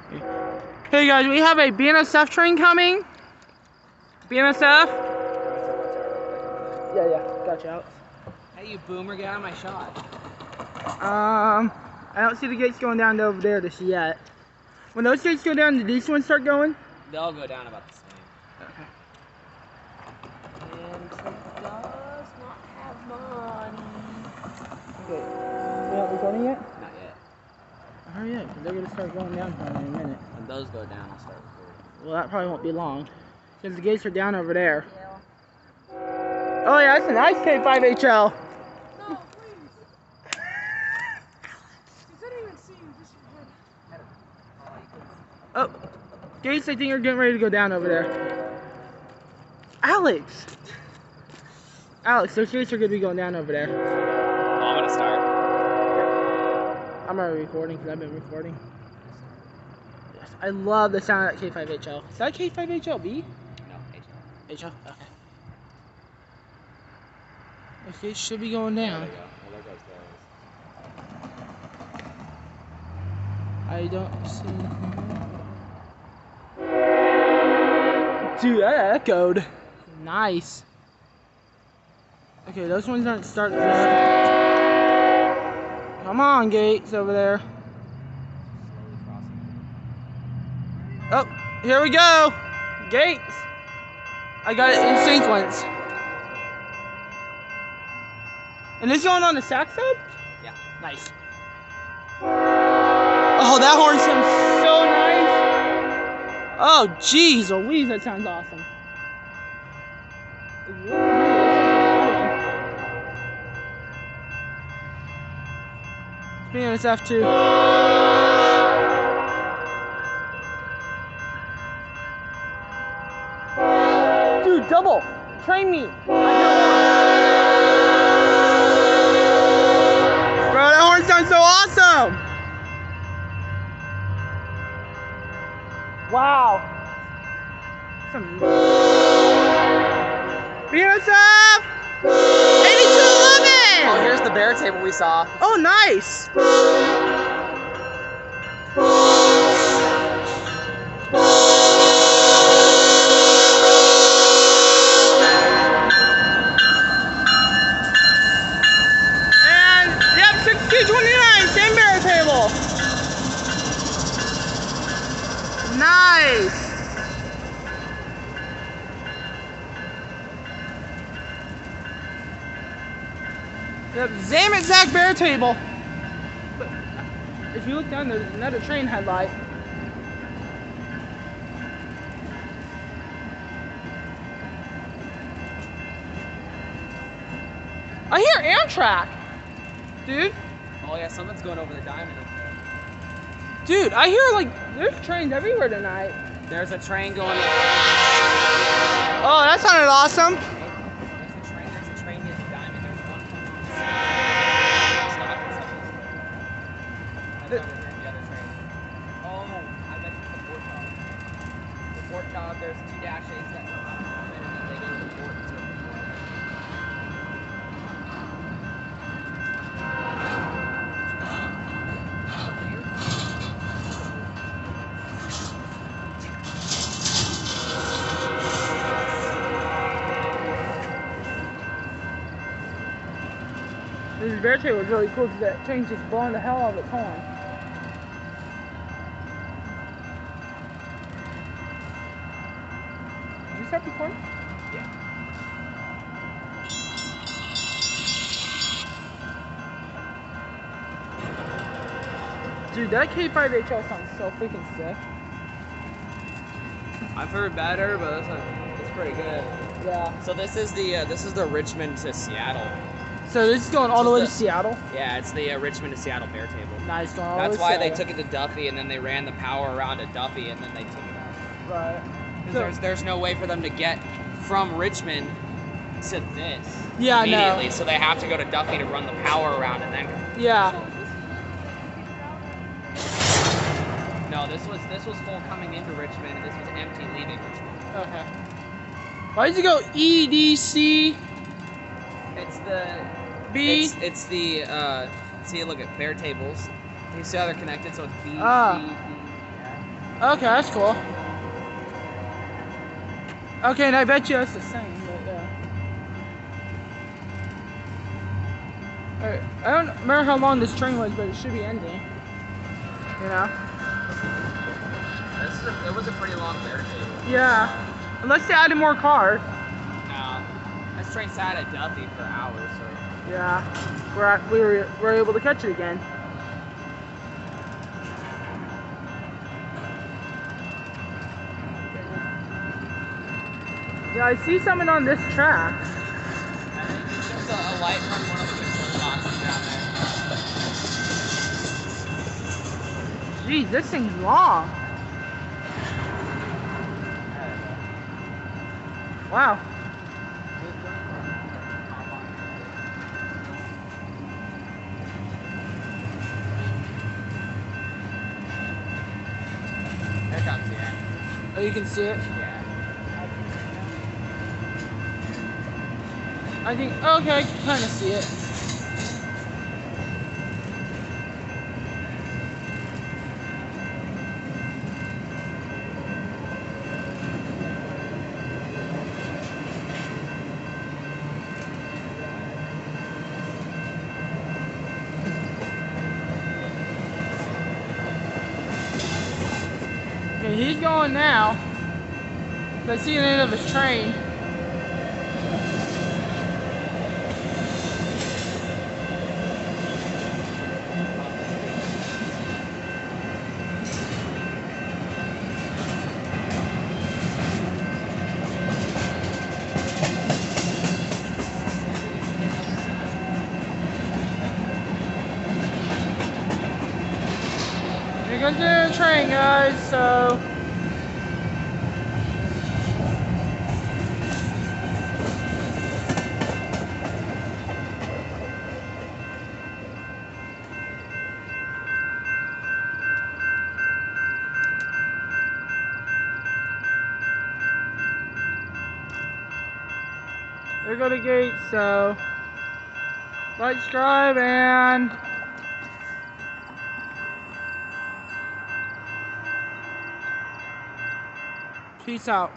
Hey guys, we have a Bnsf train coming. Bnsf? Yeah, gotcha, Alex. Hey, you boomer, get out of my shot. I don't see the gates going down over there just yet. When those gates go down, do these ones start going? They'll go down about the same. Okay. And he does not have money. Okay. You're not recording yet? Not yet. Hurry up, because they're going to start going down probably in a minute. When those go down, I'll start recording. Well, that probably won't be long. Because the gates are down over there. Oh yeah, that's a nice K5HL. No, please. I didn't even see you, just your head. Oh, gates I think are getting ready to go down over there. Alex! Alex, those gates are going to be going down over there. Well, I'm gonna start. I'm already recording because I've been recording. Yes, I love the sound of that K5HL. Is that K5HLB? No, HL. HL? Okay. Those gates should be going down. There we go. Well, there goes those. I don't see anything. Dude, that echoed. Nice. Okay, those ones aren't starting yet. Come on, gates over there. Oh, here we go. Gates. I got it in sequence. And this going on the sack side? Yeah. Nice. Oh, that horn sounds so nice. Oh, jeez Louise, that sounds awesome. Bnsf too. Dude, double. Train me. Bro, that horn sounds so awesome. Wow. Bnsf! 8211! Oh, here's the Baer table we saw. Oh, nice! And, yep, 6229, same Baer table. Nice! Yep, same exact Baer table. But if you look down, there's another train headlight. I hear Amtrak, dude. Oh yeah, something's going over the diamond over there. Dude, I hear like there's trains everywhere tonight. There's a train going. Oh, that sounded awesome. There's a train near the diamond. There's one coming on. That's over here, the other train. Oh, I bet it's the port dog. The port dog, there's 2-8s that come out of it, and then they go to the port. This Baer train was really cool because that train's just blowing the hell out of its horn. Did you start recording? Yeah. Dude, that K5HL sounds so freaking sick. I've heard better, but it's pretty good. Yeah. So this is the Richmond to Seattle. So this is going all the way to Seattle? Yeah, it's the Richmond to Seattle Baer table. Nice, going all the way That's to why Seattle. they took it to Duffy, and then they ran the power around to Duffy, and then they took it out. Right. Because there's no way for them to get from Richmond to this Yeah, I know. immediately, so they have to go to Duffy to run the power around and then. Yeah. No, this was full coming into Richmond, and this was empty leaving Richmond. Okay. Why does it go EDC? It's the B? It's the see, look at Baer tables. You see how they're connected, so it's B, Ah. C, D, Okay, that's cool. Okay, and I bet you it's the same, but yeah. Alright, I don't remember how long this train was, but it should be ending. You know? It was a pretty long Baer cable. Yeah. Unless they added more cars. No. This train sat at Duffy for hours, so. Yeah. We were able to catch it again. Yeah, I see someone on this track. I think it's just a light from one of the control boxes down there. Jeez, this thing's long. Wow. Here comes the end. Oh, you can see it? Yeah. I think, okay, I can kind of see it. Okay, he's going now. I see the end of his train. Here goes the train, guys, so... There go the gates, so... Let's drive and... Peace out.